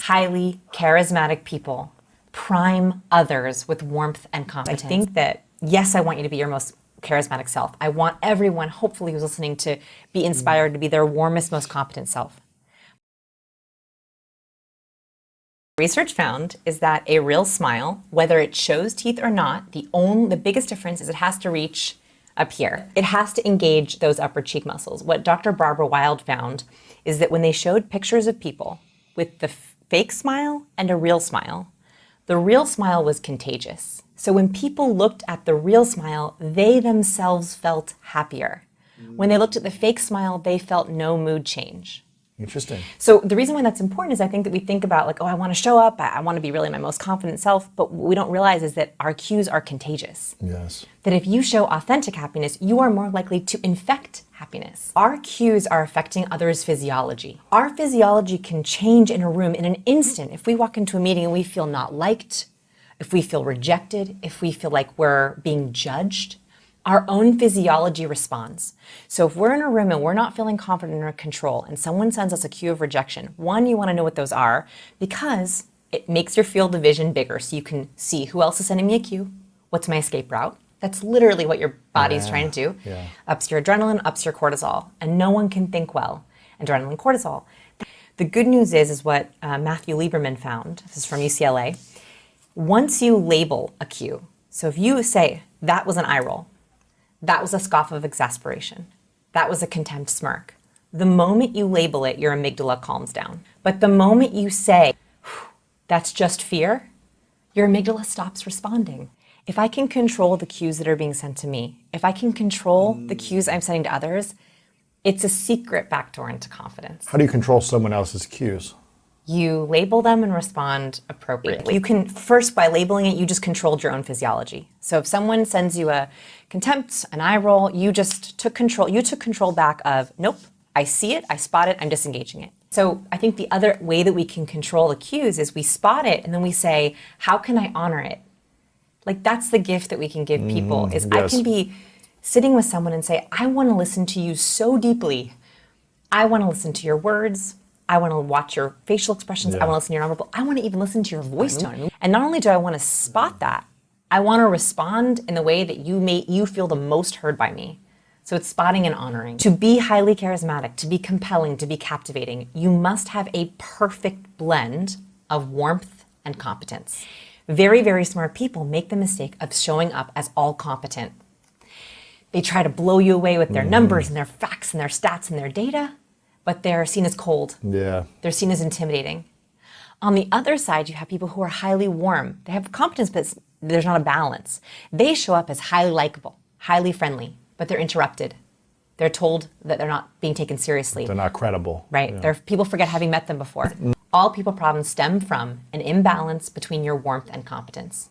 highly charismatic people prime others with warmth and competence. I think that, yes, I want you to be your most charismatic self. I want everyone, hopefully, who's listening to be inspired to be their warmest, most competent self. Research found is that a real smile, whether it shows teeth or not, the biggest difference is it has to reach up here. It has to engage those upper cheek muscles. What Dr. Barbara Wild found is that when they showed pictures of people with the fake smile and a real smile, the real smile was contagious. So when people looked at the real smile, they themselves felt happier. When they looked at the fake smile, they felt no mood change. Interesting. So the reason why that's important is I think that we think about like, oh, I want to show up, I want to be really my most confident self, but what we don't realize is that our cues are contagious. Yes. That if you show authentic happiness, you are more likely to infect happiness. Our cues are affecting others' physiology. Our physiology can change in a room in an instant. If we walk into a meeting and we feel not liked, if we feel rejected, if we feel like we're being judged, our own physiology responds. So if we're in a room and we're not feeling confident or control and someone sends us a cue of rejection, one, you want to know what those are because it makes your field of vision bigger so you can see who else is sending me a cue, what's my escape route. That's literally what your body's trying to do. Yeah. Ups your adrenaline, ups your cortisol, and no one can think well. Adrenaline, cortisol. The good news is what Matthew Lieberman found, this is from UCLA, once you label a cue, so if you say, that was an eye roll, that was a scoff of exasperation, that was a contempt smirk, the moment you label it, your amygdala calms down. But the moment you say, that's just fear, your amygdala stops responding. If I can control the cues that are being sent to me, if I can control the cues I'm sending to others, it's a secret backdoor into confidence. How do you control someone else's cues? You label them and respond appropriately. You can, first, by labeling it, you just controlled your own physiology. So if someone sends you a contempt, an eye roll, you just took control. You took control back of, nope, I see it, I spot it, I'm disengaging it. So I think the other way that we can control the cues is we spot it and then we say, how can I honor it? Like that's the gift that we can give people is yes. I can be sitting with someone and say, I want to listen to you so deeply. I want to listen to your words. I want to watch your facial expressions. I want to listen to your nonverbal. I want to even listen to your voice tone. And not only do I want to spot that, I want to respond in the way that you feel the most heard by me. So it's spotting and honoring. To be highly charismatic, to be compelling, to be captivating, you must have a perfect blend of warmth and competence. Very, very smart people make the mistake of showing up as all competent. They try to blow you away with their numbers and their facts and their stats and their data, but they're seen as cold. Yeah. They're seen as intimidating. On the other side, you have people who are highly warm. They have competence, but there's not a balance. They show up as highly likable, highly friendly, but they're interrupted. They're told that they're not being taken seriously. They're not credible. Right. Yeah. People forget having met them before. All people problems stem from an imbalance between your warmth and competence.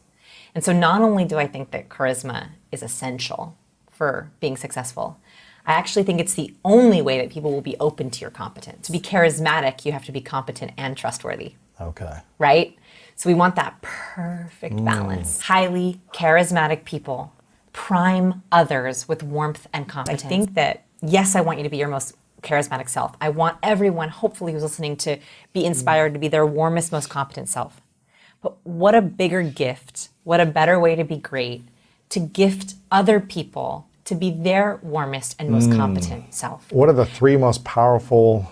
And so not only do I think that charisma is essential for being successful, I actually think it's the only way that people will be open to your competence. To be charismatic, you have to be competent and trustworthy. Okay. Right? So we want that perfect balance. Highly charismatic people prime others with warmth and competence. I think that, yes, I want you to be your most charismatic self. I want everyone, hopefully, who's listening to be inspired to be their warmest, most competent self. But what a bigger gift, what a better way to be great, to gift other people to be their warmest and most competent self. What are the three most powerful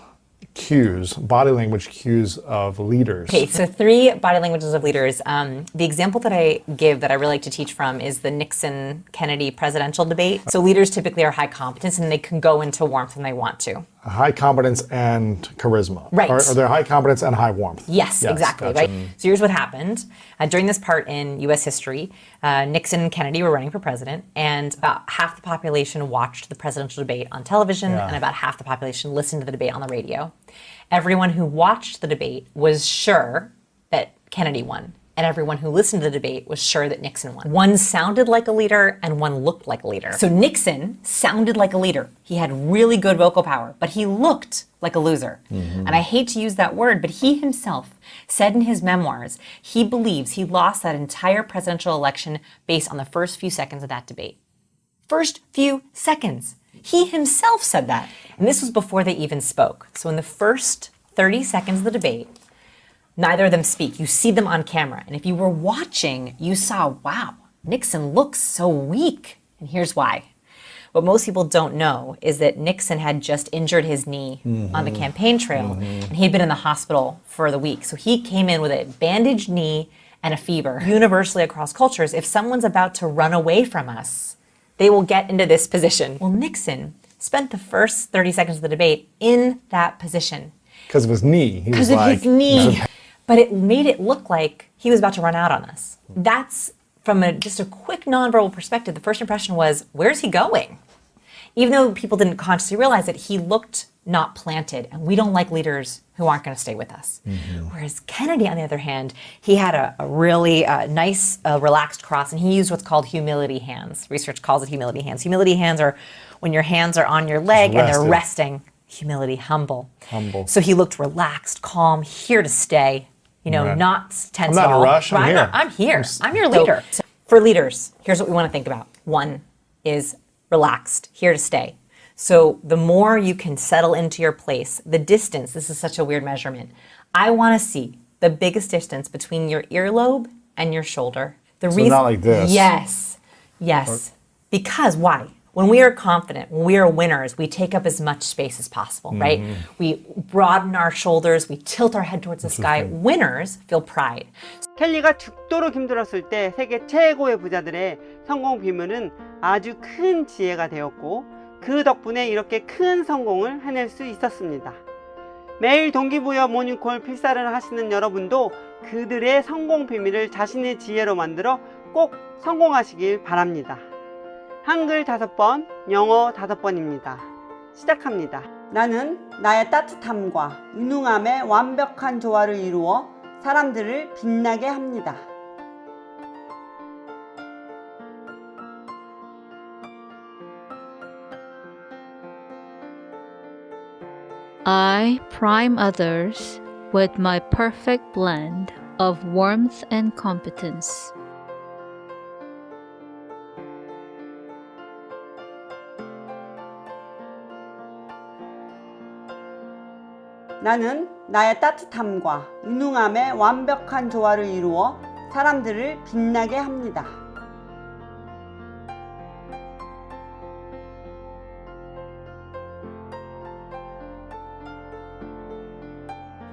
cues, body language cues of leaders? Okay, so 3 body languages of leaders. The example that I give that I really like to teach from is the Nixon-Kennedy presidential debate. So leaders typically are high competence and they can go into warmth when they want to. High competence and charisma. Right. Or they're high competence and high warmth. Yes, exactly, gotcha. right? So here's what happened. During this part in US history, Nixon and Kennedy were running for president, and about half the population watched the presidential debate on television, and about half the population listened to the debate on the radio. Everyone who watched the debate was sure that Kennedy won, and everyone who listened to the debate was sure that Nixon won. One sounded like a leader and one looked like a leader. So Nixon sounded like a leader. He had really good vocal power, but he looked like a loser. And I hate to use that word, but he himself said in his memoirs, he believes he lost that entire presidential election based on the first few seconds of that debate. First few seconds. He himself said that. And this was before they even spoke. So in the first 30 seconds of the debate, Neither of them speak. You see them on camera. And if you were watching, you saw, wow, Nixon looks so weak. And here's why. What most people don't know is that Nixon had just injured his knee on the campaign trail, and he'd been in the hospital for the week. So he came in with a bandaged knee and a fever. Universally across cultures, if someone's about to run away from us, they will get into this position. Well, Nixon spent the first 30 seconds of the debate in that position. Because of his knee. Because of his knee. But it made it look like he was about to run out on us. That's, from just a quick nonverbal perspective, the first impression was, where's he going? Even though people didn't consciously realize it, he looked not planted. And we don't like leaders who aren't going to stay with us. Whereas Kennedy, on the other hand, he had a really nice, relaxed cross, and he used what's called humility hands. Research calls it humility hands. Humility hands are when your hands are on your leg and they're resting. Humility, humble. So he looked relaxed, calm, here to stay. You know, not tense I'm not at all. in a rush. I'm here. I'm here. I'm your leader. So for leaders, here's what we want to think about. One is relaxed, here to stay. So the more you can settle into your place, the distance, this is such a weird measurement. I want to see the biggest distance between your earlobe and your shoulder. The reason, not like this. Yes. Because why? When we are confident, when we are winners, we take up as much space as possible, right? We broaden our shoulders, we tilt our head towards the sky. Winners feel pride. 켈리가 죽도록 힘들었을 때 세계 최고의 부자들의 성공 비밀은 아주 큰 지혜가 되었고 그 덕분에 이렇게 큰 성공을 해낼 수 있었습니다. 매일 동기부여 모닝콜 필사를 하시는 여러분도 그들의 성공 비밀을 자신의 지혜로 만들어 꼭 성공하시길 바랍니다. 한글 5번, 영어 5번입니다. 시작합니다. 나는 나의 따뜻함과 유능함의 완벽한 조화를 이루어 사람들을 빛나게 합니다. I prime others with my perfect blend of warmth and competence. 나는 나의 따뜻함과 유능함의 완벽한 조화를 이루어 사람들을 빛나게 합니다.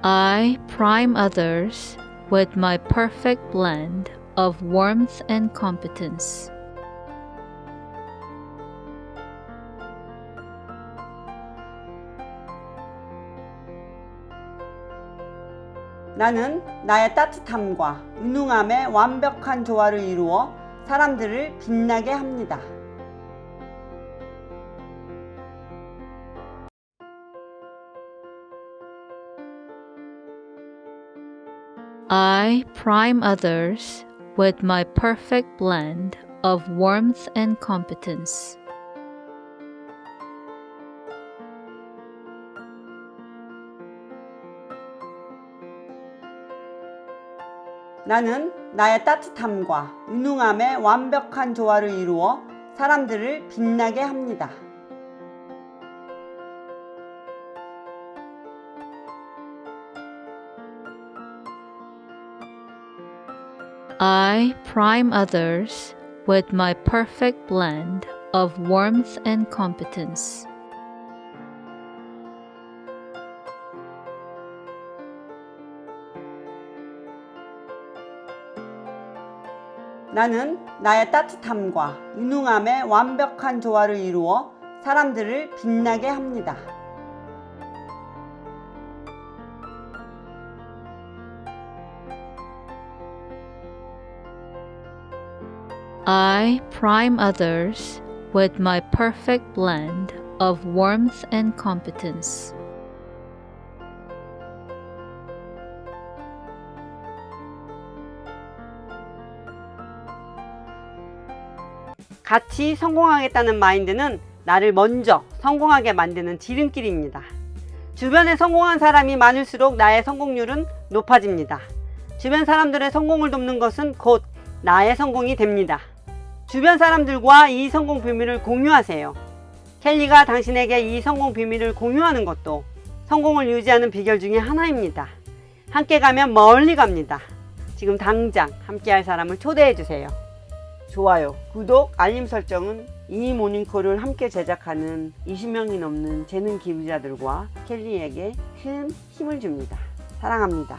I prime others with my perfect blend of warmth and competence. 나는 나의 따뜻함과 유능함의 완벽한 조화를 이루어 사람들을 빛나게 합니다. I prime others with my perfect blend of warmth and competence. 나는 나의 따뜻함과 유능함의 완벽한 조화를 이루어 사람들을 빛나게 합니다. I prime others with my perfect blend of warmth and competence. 나는 나의 따뜻함과 유능함의 완벽한 조화를 이루어 사람들을 빛나게 합니다. I prime others with my perfect blend of warmth and competence. 같이 성공하겠다는 마인드는 나를 먼저 성공하게 만드는 지름길입니다. 주변에 성공한 사람이 많을수록 나의 성공률은 높아집니다. 주변 사람들의 성공을 돕는 것은 곧 나의 성공이 됩니다. 주변 사람들과 이 성공 비밀을 공유하세요. 켈리가 당신에게 이 성공 비밀을 공유하는 것도 성공을 유지하는 비결 중에 하나입니다. 함께 가면 멀리 갑니다. 지금 당장 함께 할 사람을 초대해 주세요. 좋아요, 구독, 알림 설정은 이 모닝콜을 함께 제작하는 20명이 넘는 재능 기부자들과 켈리에게 큰 힘을 줍니다. 사랑합니다.